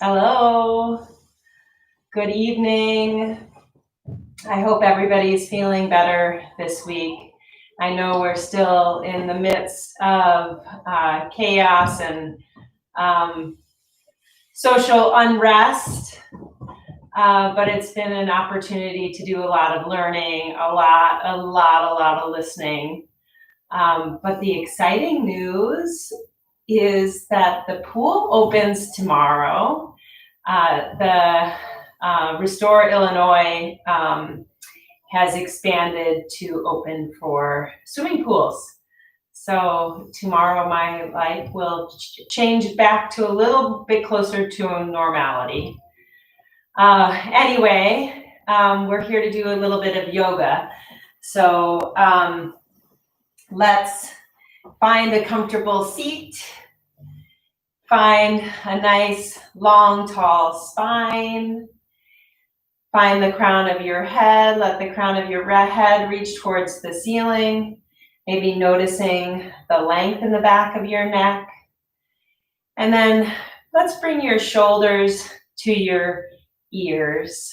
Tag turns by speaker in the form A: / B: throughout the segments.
A: Hello, good evening. I hope everybody's feeling better this week. I know we're still in the midst of chaos and um, social unrest, but it's been an opportunity to do a lot of learning, a lot of listening. But the exciting news is that the pool opens tomorrow. The Restore Illinois has expanded to open for swimming pools. So tomorrow my life will change back to a little bit closer to normality. Anyway, we're here to do a little bit of yoga. So let's find a comfortable seat. Find a nice, long, tall spine. Find the crown of your head. Let the crown of your head reach towards the ceiling. Maybe noticing the length in the back of your neck. And then let's bring your shoulders to your ears.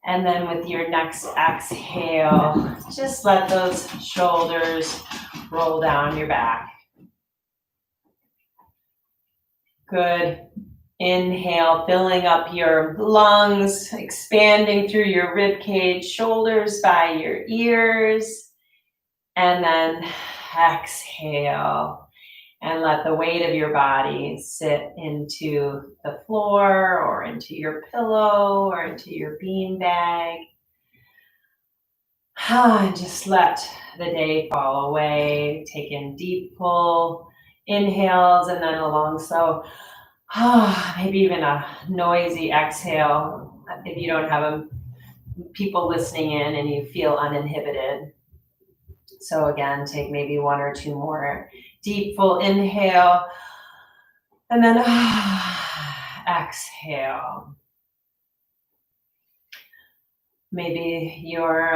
A: And then with your next exhale, just let those shoulders roll down your back. Good. Inhale, filling up your lungs, expanding through your rib cage, shoulders by your ears. And then exhale and let the weight of your body sit into the floor or into your pillow or into your bean bag. And just let the day fall away. Take in deep, full inhales and then a long, slow, maybe even a noisy exhale if you don't have people listening in and you feel uninhibited. So again, take maybe one or two more deep, full inhale and then exhale. Maybe your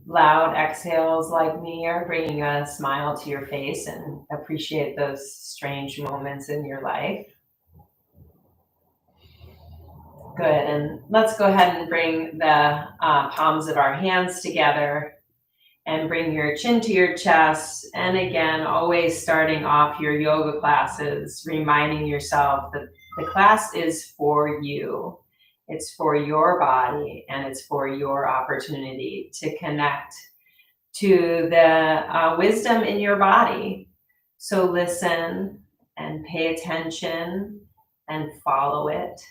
A: loud exhales like me are bringing a smile to your face, and appreciate those strange moments in your life. Good, and let's go ahead and bring the palms of our hands together and bring your chin to your chest. And again, always starting off your yoga classes, reminding yourself that the class is for you. It's for your body and it's for your opportunity to connect to the wisdom in your body. So listen and pay attention and follow it.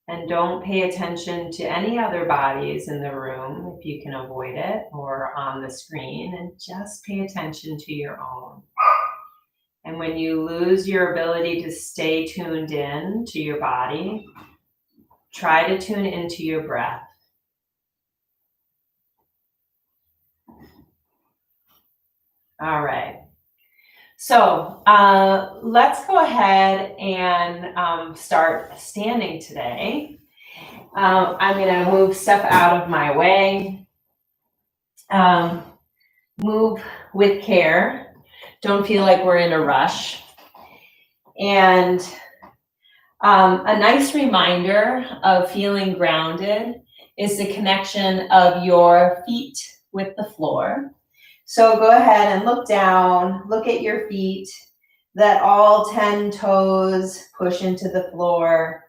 A: And don't pay attention to any other bodies in the room if you can avoid it or on the screen, and just pay attention to your own. And when you lose your ability to stay tuned in to your body, try to tune into your breath. All right. So let's go ahead and start standing today. I'm going to move stuff out of my way. Move with care. Don't feel like we're in a rush. And a nice reminder of feeling grounded is the connection of your feet with the floor. So go ahead and look down, look at your feet, let all 10 toes push into the floor,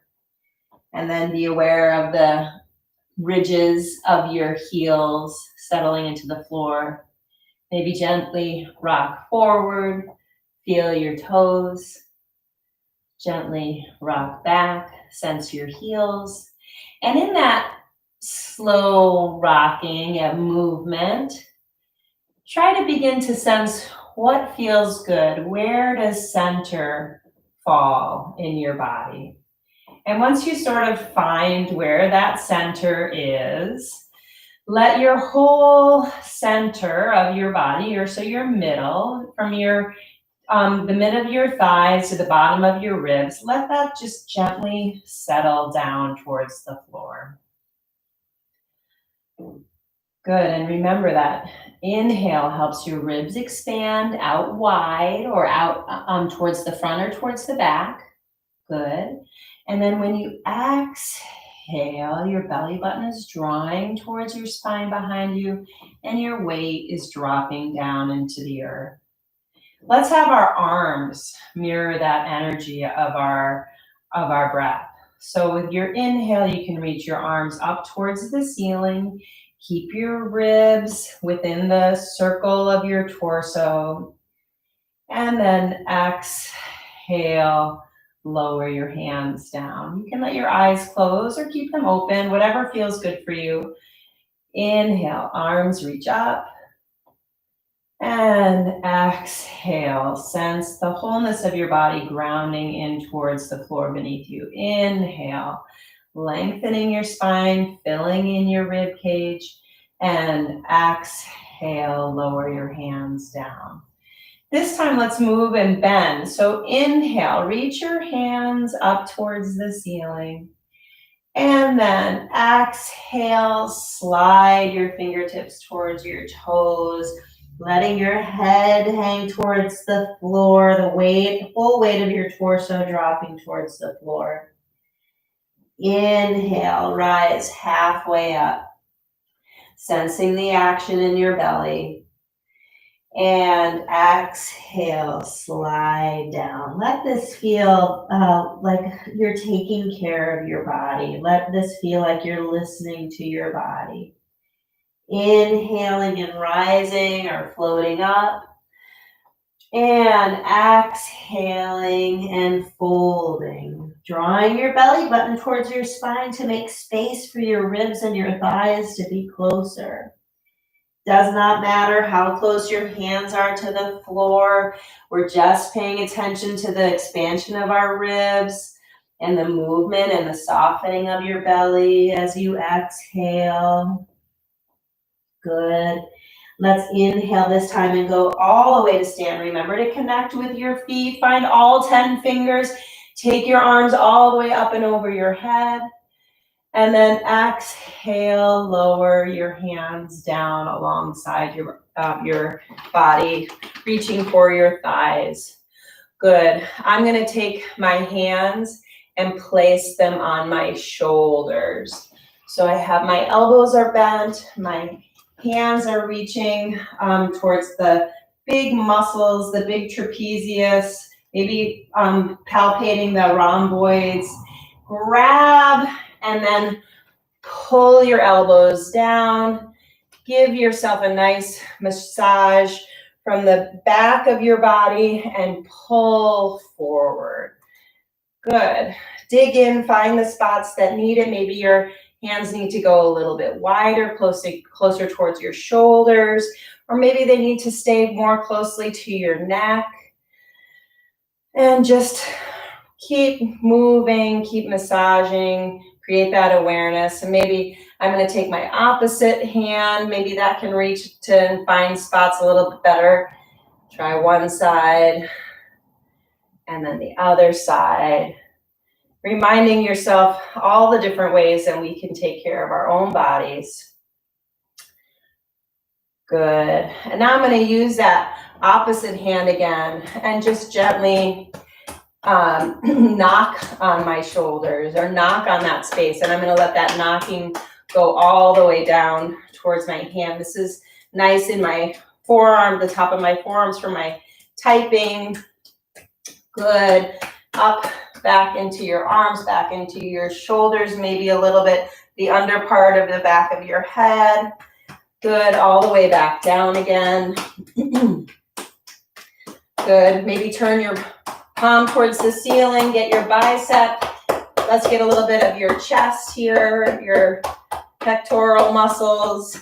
A: and then be aware of the ridges of your heels settling into the floor. Maybe gently rock forward, feel your toes. Gently rock back, sense your heels. And in that slow rocking and movement, try to begin to sense what feels good. Where does center fall in your body? And once you sort of find where that center is, let your whole center of your body, or so your middle, from your the mid of your thighs to the bottom of your ribs, let that just gently settle down towards the floor. Good, and remember that inhale helps your ribs expand out wide or out towards the front or towards the back. Good. And then when you exhale, your belly button is drawing towards your spine behind you, and your weight is dropping down into the earth. Let's have our arms mirror that energy of our breath. So with your inhale, you can reach your arms up towards the ceiling. Keep your ribs within the circle of your torso. And then exhale, lower your hands down. You can let your eyes close or keep them open, whatever feels good for you. Inhale, arms reach up. And exhale, sense the wholeness of your body grounding in towards the floor beneath you. Inhale, lengthening your spine, filling in your rib cage. And exhale, lower your hands down. This time, let's move and bend. So inhale, reach your hands up towards the ceiling. And then exhale, slide your fingertips towards your toes, letting your head hang towards the floor, the full weight of your torso dropping towards the floor. Inhale, rise halfway up, sensing the action in your belly. And exhale, slide down. Let this feel like you're taking care of your body. Let this feel like you're listening to your body. Inhaling and rising or floating up. And exhaling and folding. Drawing your belly button towards your spine to make space for your ribs and your thighs to be closer. Does not matter how close your hands are to the floor. We're just paying attention to the expansion of our ribs and the movement and the softening of your belly as you exhale. Good. Let's inhale this time and go all the way to stand. Remember to connect with your feet. Find all 10 fingers. Take your arms all the way up and over your head. And then exhale, lower your hands down alongside your body, reaching for your thighs. Good. I'm going to take my hands and place them on my shoulders. So I have my elbows are bent, my hands are reaching towards the big muscles, the big trapezius, maybe palpating the rhomboids. Grab and then pull your elbows down. Give yourself a nice massage from the back of your body and pull forward. Good. Dig in, find the spots that need it. Maybe your hands need to go a little bit wider, closer towards your shoulders, or maybe they need to stay more closely to your neck. And just keep moving, keep massaging, create that awareness. And maybe I'm going to take my opposite hand. Maybe that can reach to find spots a little bit better. Try one side and then the other side. Reminding yourself all the different ways that we can take care of our own bodies. Good. And now I'm going to use that opposite hand again and just gently knock on my shoulders or knock on that space. And I'm going to let that knocking go all the way down towards my hand. This is nice in my forearm, the top of my forearms for my typing. Good. Up, back into your arms, back into your shoulders, maybe a little bit the under part of the back of your head. Good. All the way back down again. Good. Maybe turn your palm towards the ceiling, get your bicep. Let's get a little bit of your chest here, your pectoral muscles.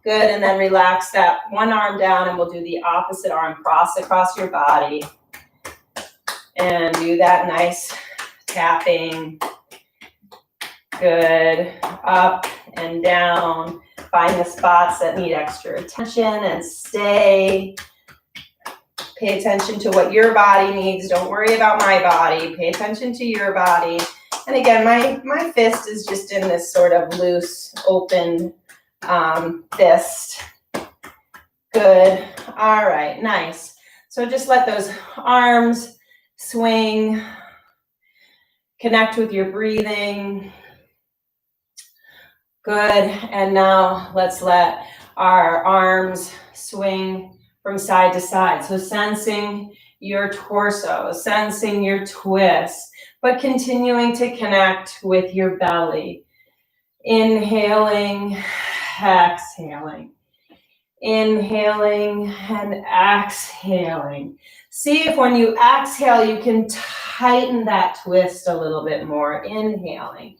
A: Good, and then relax that one arm down and we'll do the opposite arm, cross across your body. And do that nice tapping. Good, up and down. Find the spots that need extra attention and stay. Pay attention to what your body needs. Don't worry about my body. Pay attention to your body. And again, my fist is just in this sort of loose, open fist. Good. All right, nice. So just let those arms swing. Connect with your breathing. Good, and now let's let our arms swing from side to side. So sensing your torso, sensing your twist, but continuing to connect with your belly. Inhaling, exhaling. Inhaling and exhaling. See if when you exhale, you can tighten that twist a little bit more. Inhaling.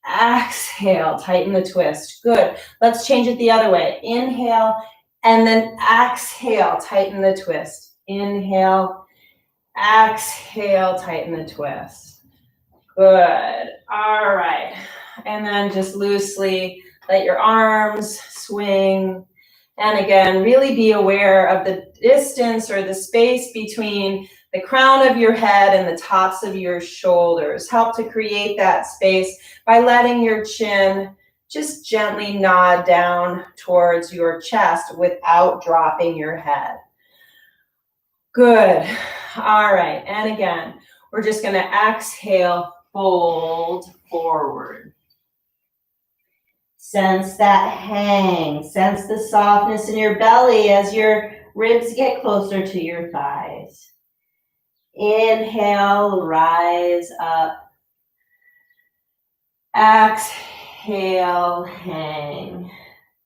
A: Exhale, tighten the twist. Good. Let's change it the other way. Inhale and then exhale, tighten the twist. Inhale, exhale, tighten the twist. Good. All right. And then just loosely let your arms swing. And again, really be aware of the distance or the space between the crown of your head and the tops of your shoulders. Help to create that space by letting your chin just gently nod down towards your chest without dropping your head. Good. All right. And again, we're just going to exhale, fold forward. Sense that hang. Sense the softness in your belly as your ribs get closer to your thighs. Inhale, rise up. Exhale, hang.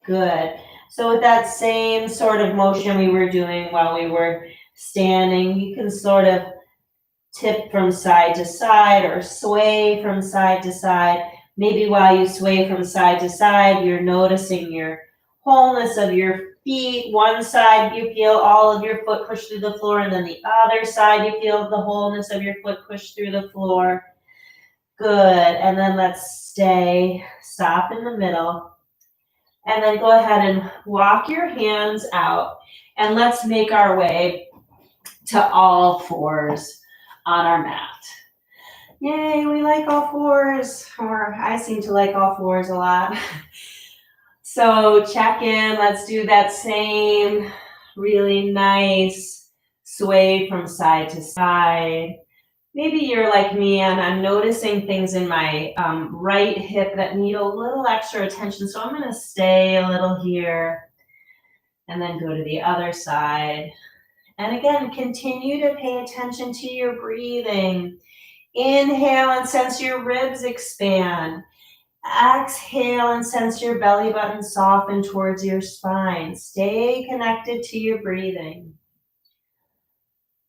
A: Good. So with that same sort of motion we were doing while we were standing, you can sort of tip from side to side or sway from side to side. Maybe while you sway from side to side, you're noticing your wholeness of your feet. One side, you feel all of your foot push through the floor, and then the other side, you feel the wholeness of your foot push through the floor. Good. And then let's stop in the middle. And then go ahead and walk your hands out. And let's make our way to all fours on our mat. Yay, we like all fours, or I seem to like all fours a lot. So check in, let's do that same really nice sway from side to side. Maybe you're like me and I'm noticing things in my right hip that need a little extra attention. So I'm going to stay a little here and then go to the other side. And again, continue to pay attention to your breathing. Inhale and sense your ribs expand. Exhale and sense your belly button soften towards your spine. Stay connected to your breathing.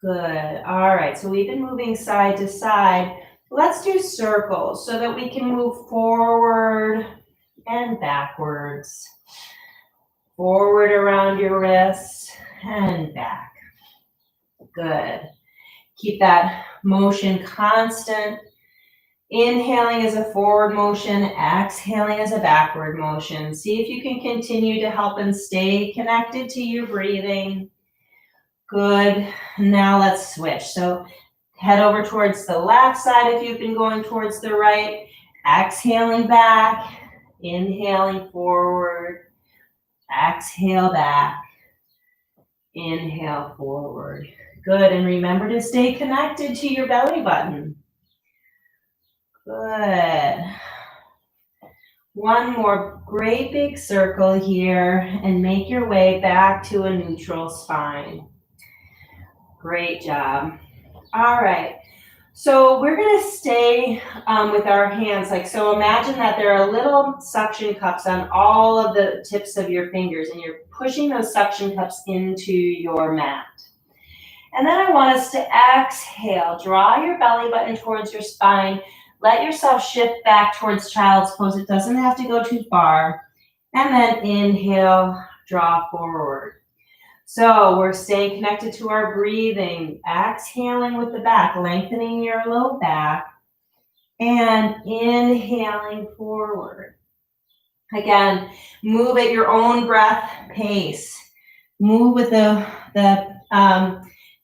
A: Good. All right, so we've been moving side to side. Let's do circles so that we can move forward and backwards. Forward around your wrists and back. Good. Keep that motion constant. Inhaling is a forward motion, exhaling is a backward motion. See if you can continue to help and stay connected to your breathing. Good. Now let's switch. So head over towards the left side if you've been going towards the right. Exhaling back, inhaling forward, exhale back, inhale forward. Good, and remember to stay connected to your belly button. Good. One more great big circle here and make your way back to a neutral spine. Great job. All right, so we're gonna stay with our hands. So imagine that there are little suction cups on all of the tips of your fingers and you're pushing those suction cups into your mat. And then I want us to exhale. Draw your belly button towards your spine. Let yourself shift back towards child's pose. It doesn't have to go too far. And then inhale, draw forward. So we're staying connected to our breathing. Exhaling with the back, lengthening your low back. And inhaling forward. Again, move at your own breath pace. Move with the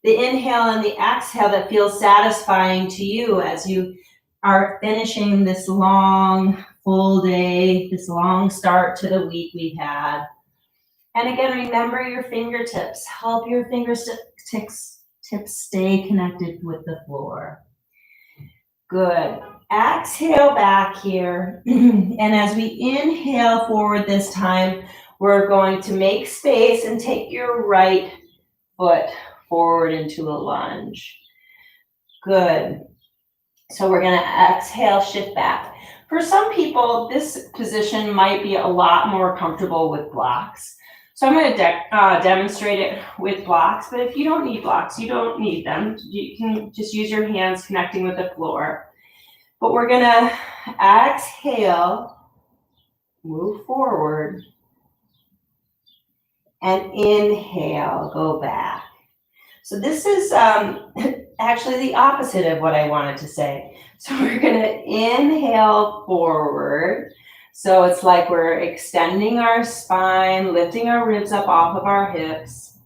A: inhale and the exhale that feels satisfying to you as you are finishing this long, full day, this long start to the week we've had. And again, remember your fingertips. Help your fingertips stay connected with the floor. Good. Exhale back here. And as we inhale forward this time, we're going to make space and take your right foot forward into a lunge. Good. So we're going to exhale, shift back. For some people, this position might be a lot more comfortable with blocks. So I'm going to demonstrate it with blocks, but if you don't need blocks, you don't need them. You can just use your hands connecting with the floor. But we're going to exhale, move forward, and inhale, go back. So this is actually the opposite of what I wanted to say. So we're going to inhale forward. So it's like we're extending our spine, lifting our ribs up off of our hips.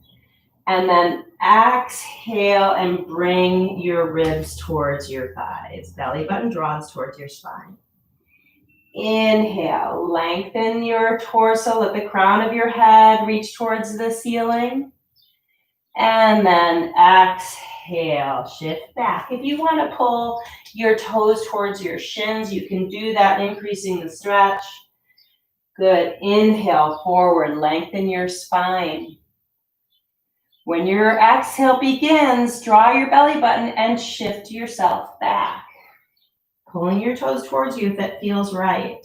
A: And then exhale and bring your ribs towards your thighs. Belly button draws towards your spine. Inhale, lengthen your torso, let the crown of your head reach towards the ceiling. And then exhale, shift back. If you want to pull your toes towards your shins, you can do that, increasing the stretch. Good. Inhale, forward, lengthen your spine. When your exhale begins, draw your belly button and shift yourself back. Pulling your toes towards you if that feels right.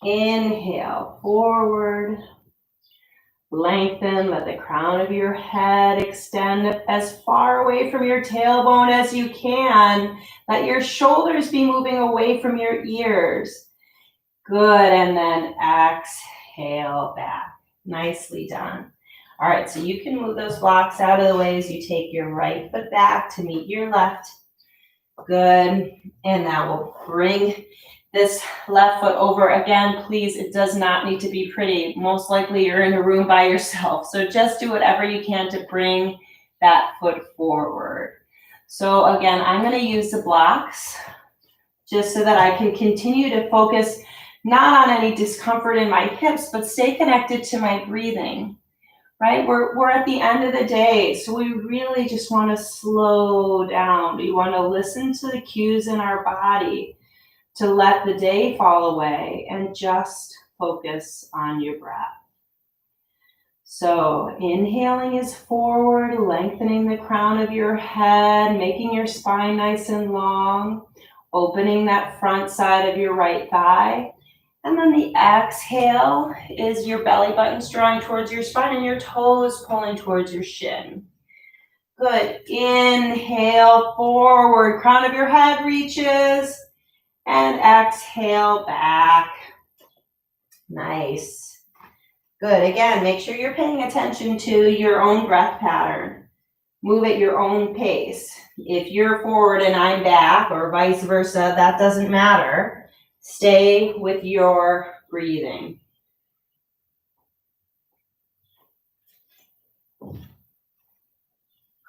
A: Inhale, forward. Lengthen, let the crown of your head extend as far away from your tailbone as you can. Let your shoulders be moving away from your ears. Good, and then exhale back. Nicely done. All right, so you can move those blocks out of the way as you take your right foot back to meet your left. Good, and now we'll bring this left foot over again. Please, it does not need to be pretty. Most likely you're in a room by yourself. So just do whatever you can to bring that foot forward. So again, I'm going to use the blocks just so that I can continue to focus not on any discomfort in my hips, but stay connected to my breathing, right? We're at the end of the day, so we really just want to slow down. We want to listen to the cues in our body to let the day fall away and just focus on your breath. So inhaling is forward, lengthening the crown of your head, making your spine nice and long, opening that front side of your right thigh. And then the exhale is your belly button drawing towards your spine and your toes pulling towards your shin. Good. Inhale forward, crown of your head reaches. And exhale back. Nice. Good. Again, make sure you're paying attention to your own breath pattern. Move at your own pace. If you're forward and I'm back, or vice versa, that doesn't matter. Stay with your breathing.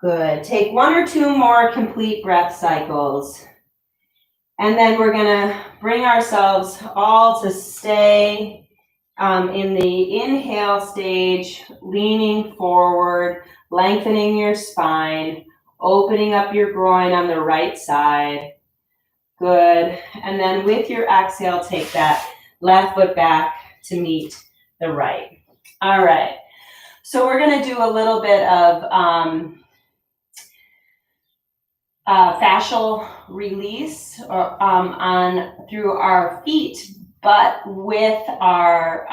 A: Good. Take 1 or 2 more complete breath cycles. And then we're going to bring ourselves all to stay in the inhale stage, leaning forward, lengthening your spine, opening up your groin on the right side. Good. And then with your exhale, take that left foot back to meet the right. All right. So we're going to do a little bit of fascial release through our feet, but with our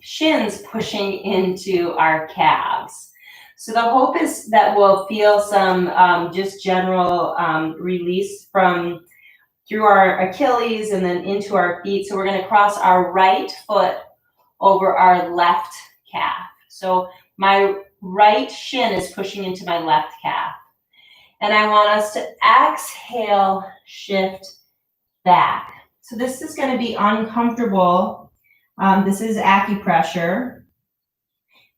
A: shins pushing into our calves. So the hope is that we'll feel some just general release through our Achilles and then into our feet. So we're going to cross our right foot over our left calf. So my right shin is pushing into my left calf. And I want us to exhale, shift back. So this is going to be uncomfortable. This is acupressure.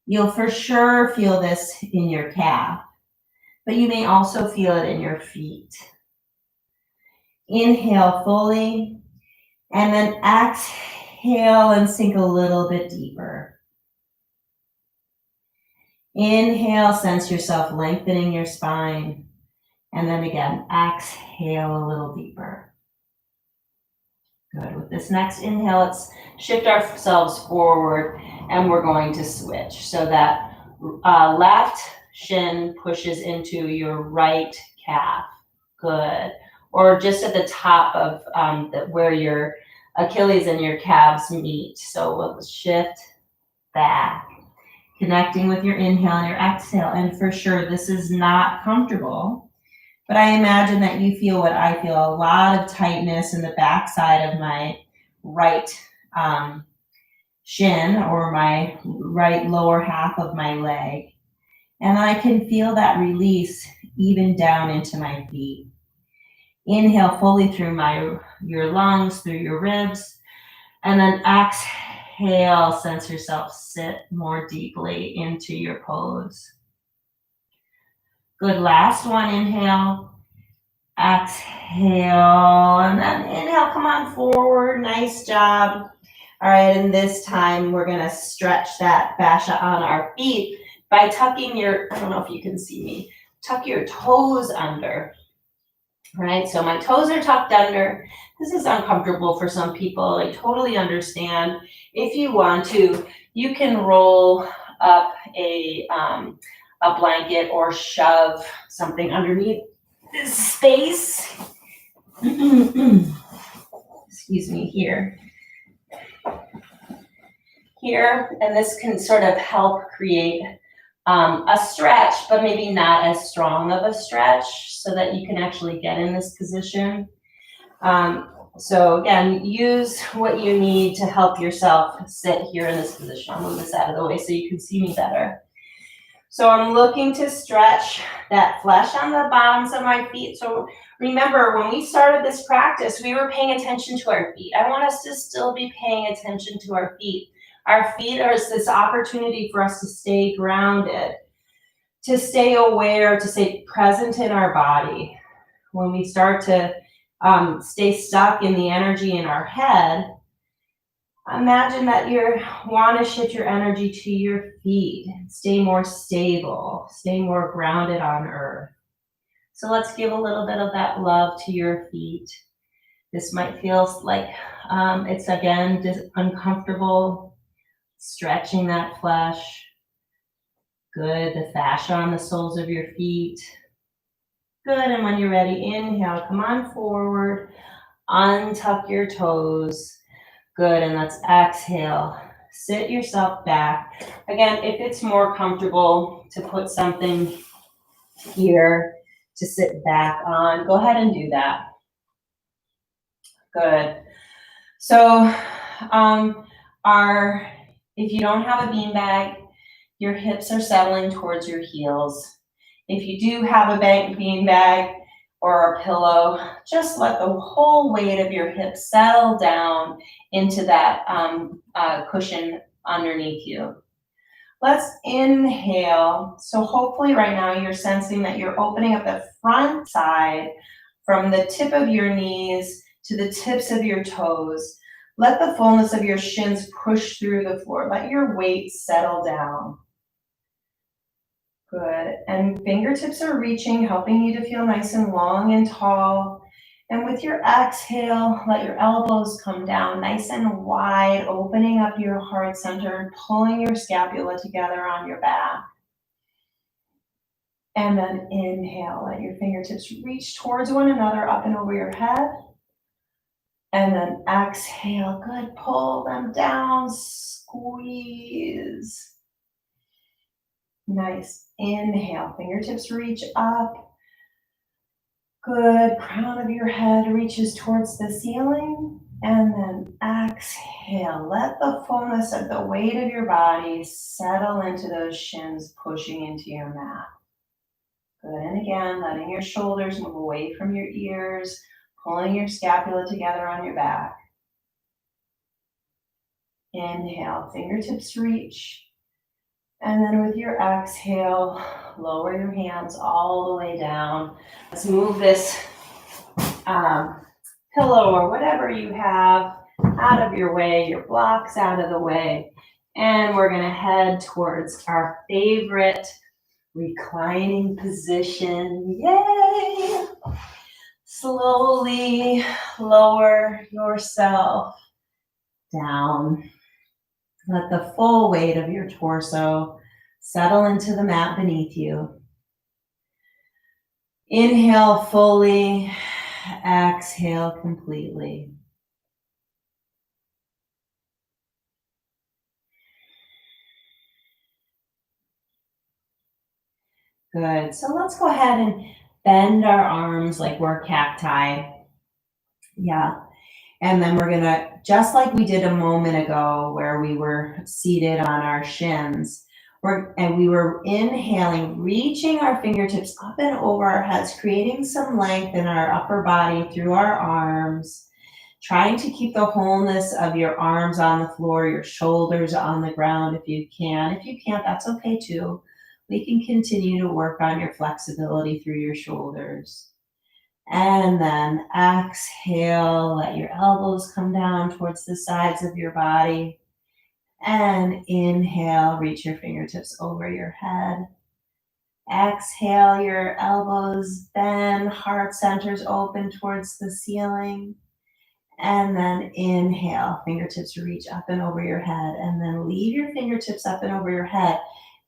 A: You'll for sure feel this in your calf, but you may also feel it in your feet. Inhale fully, and then exhale and sink a little bit deeper. Inhale, sense yourself lengthening your spine. And then again, exhale a little deeper. Good. With this next inhale, let's shift ourselves forward and we're going to switch so that left shin pushes into your right calf. Good. Or just at the top of where your Achilles and your calves meet. So we'll shift back, connecting with your inhale and your exhale. And for sure, this is not comfortable, but I imagine that you feel what I feel, a lot of tightness in the backside of my right shin or my right lower half of my leg. And I can feel that release even down into my feet. Inhale fully through your lungs, through your ribs, and then exhale, sense yourself sit more deeply into your pose. Good, last one, inhale, exhale, and then inhale, come on forward, nice job. All right, and this time we're gonna stretch that fascia on our feet by tucking your, I don't know if you can see me, tuck your toes under. Right, so my toes are tucked under. This is uncomfortable for some people. I totally understand. If you want to, you can roll up a blanket or shove something underneath this space. Excuse me, here, and this can sort of help create a stretch, but maybe not as strong of a stretch so that you can actually get in this position. So again, use what you need to help yourself sit here in this position. I'll move this out of the way so you can see me better. So I'm looking to stretch that flesh on the bottoms of my feet. So remember, when we started this practice, we were paying attention to our feet. I want us to still be paying attention to our feet. Our feet are this opportunity for us to stay grounded, to stay aware, to stay present in our body. When we start to stay stuck in the energy in our head, imagine that you want to shift your energy to your feet, stay more stable, stay more grounded on earth. So let's give a little bit of that love to your feet. This might feel like it's again just uncomfortable, stretching that flesh. Good, the fascia on the soles of your feet. Good, and when you're ready, inhale, come on forward, untuck your toes. Good, and let's exhale. Sit yourself back. Again, if it's more comfortable to put something here to sit back on, go ahead and do that. Good. So if you don't have a beanbag, your hips are settling towards your heels. If you do have a beanbag or a pillow, just let the whole weight of your hips settle down into that cushion underneath you. Let's inhale. So hopefully right now you're sensing that you're opening up the front side from the tip of your knees to the tips of your toes. Let the fullness of your shins push through the floor. Let your weight settle down. Good, and fingertips are reaching, helping you to feel nice and long and tall. And with your exhale, let your elbows come down nice and wide, opening up your heart center and pulling your scapula together on your back. And then inhale, let your fingertips reach towards one another up and over your head. And then exhale, good, pull them down, squeeze. Nice, inhale, fingertips reach up. Good, crown of your head reaches towards the ceiling. And then exhale, let the fullness of the weight of your body settle into those shins, pushing into your mat. Good, and again, letting your shoulders move away from your ears, pulling your scapula together on your back. Inhale, fingertips reach. And then with your exhale, lower your hands all the way down. Let's move this pillow or whatever you have out of your way, your blocks out of the way. And we're gonna head towards our favorite reclining position. Yay! Slowly lower yourself down. Let the full weight of your torso settle into the mat beneath you. Inhale fully, exhale completely. Good. So let's go ahead and bend our arms like we're cacti. Yeah. And then we're gonna, just like we did a moment ago where we were seated on our shins, and we were inhaling, reaching our fingertips up and over our heads, creating some length in our upper body through our arms, trying to keep the wholeness of your arms on the floor, your shoulders on the ground if you can. If you can't, that's okay too. We can continue to work on your flexibility through your shoulders. And then exhale, let your elbows come down towards the sides of your body. And inhale, reach your fingertips over your head. Exhale, your elbows bend, heart centers open towards the ceiling. And then inhale, fingertips reach up and over your head. And then leave your fingertips up and over your head.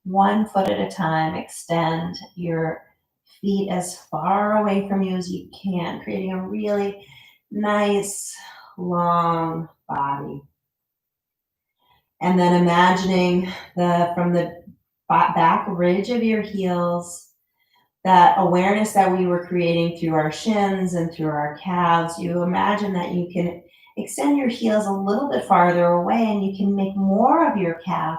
A: 1 foot at a time, extend your feet as far away from you as you can, creating a really nice, long body. And then imagining from the back ridge of your heels, that awareness that we were creating through our shins and through our calves, you imagine that you can extend your heels a little bit farther away and you can make more of your calf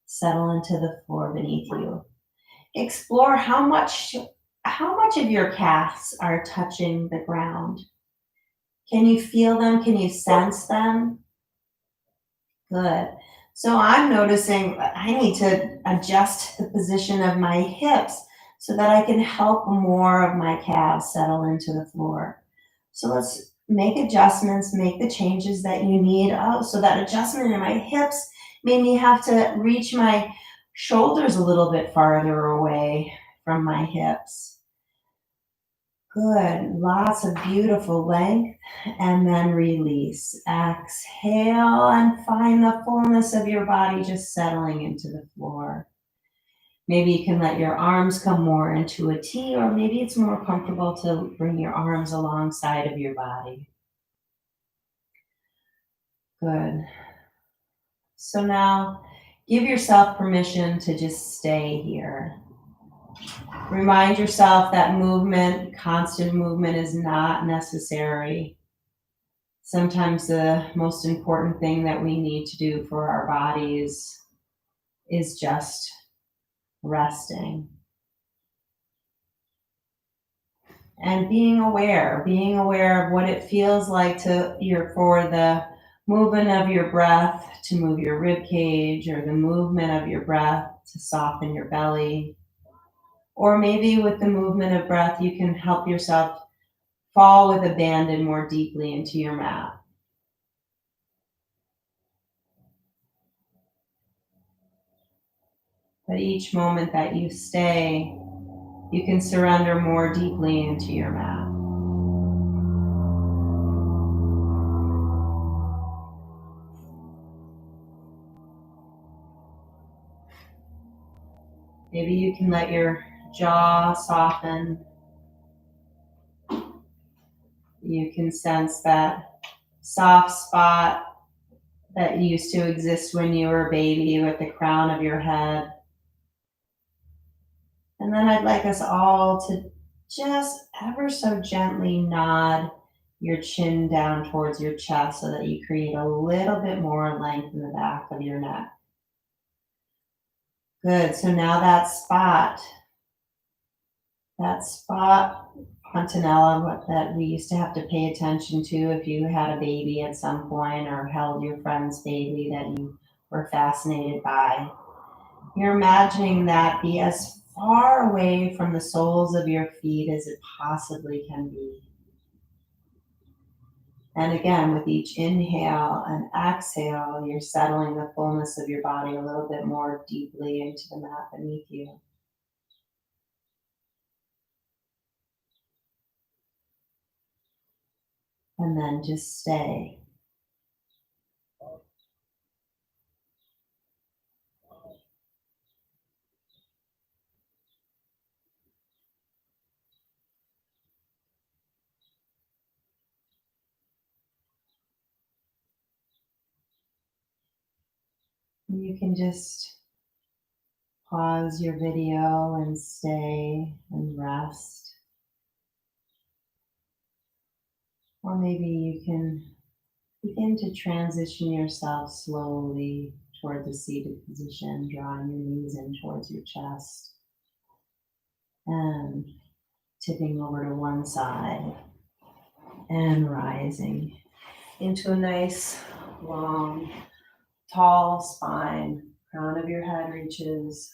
A: settle into the floor beneath you. Explore how much of your calves are touching the ground. Can you feel them? Can you sense them? Good. So I'm noticing I need to adjust the position of my hips so that I can help more of my calves settle into the floor. So let's make adjustments, make the changes that you need. Oh, so that adjustment in my hips made me have to reach my shoulders a little bit farther away from my hips. Good. Lots of beautiful length. And then release. Exhale and find the fullness of your body just settling into the floor. Maybe you can let your arms come more into a T, or maybe it's more comfortable to bring your arms alongside of your body. Good. So now give yourself permission to just stay here. Remind yourself that movement, constant movement, is not necessary. Sometimes the most important thing that we need to do for our bodies is just resting. And being aware of what it feels like for the movement of your breath to move your rib cage, or the movement of your breath to soften your belly. Or maybe with the movement of breath, you can help yourself fall with abandon more deeply into your mat. But each moment that you stay, you can surrender more deeply into your mat. Maybe you can let your jaw soften. You can sense that soft spot that used to exist when you were a baby with the crown of your head. And then I'd like us all to just ever so gently nod your chin down towards your chest so that you create a little bit more length in the back of your neck. Good. So now that spot, Fontanella, that we used to have to pay attention to if you had a baby at some point or held your friend's baby that you were fascinated by. You're imagining that be as far away from the soles of your feet as it possibly can be. And again, with each inhale and exhale, you're settling the fullness of your body a little bit more deeply into the mat beneath you. and then just stay. You can just pause your video and stay and rest. Or maybe you can begin to transition yourself slowly toward the seated position, drawing your knees in towards your chest and tipping over to one side and rising into a nice, long, tall spine. Crown of your head reaches,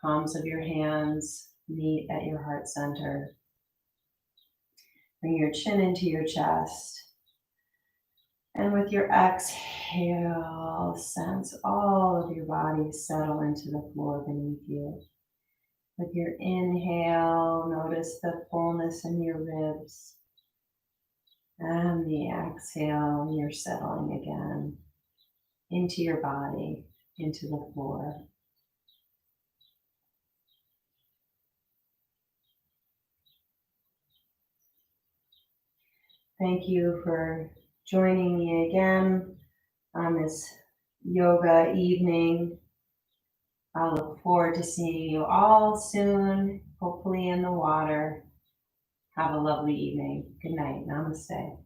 A: palms of your hands meet at your heart center. Bring your chin into your chest. And with your exhale, sense all of your body settle into the floor beneath you. With your inhale, notice the fullness in your ribs. And the exhale, you're settling again into your body, into the floor. Thank you for joining me again on this yoga evening. I look forward to seeing you all soon, hopefully in the water. Have a lovely evening. Good night. Namaste.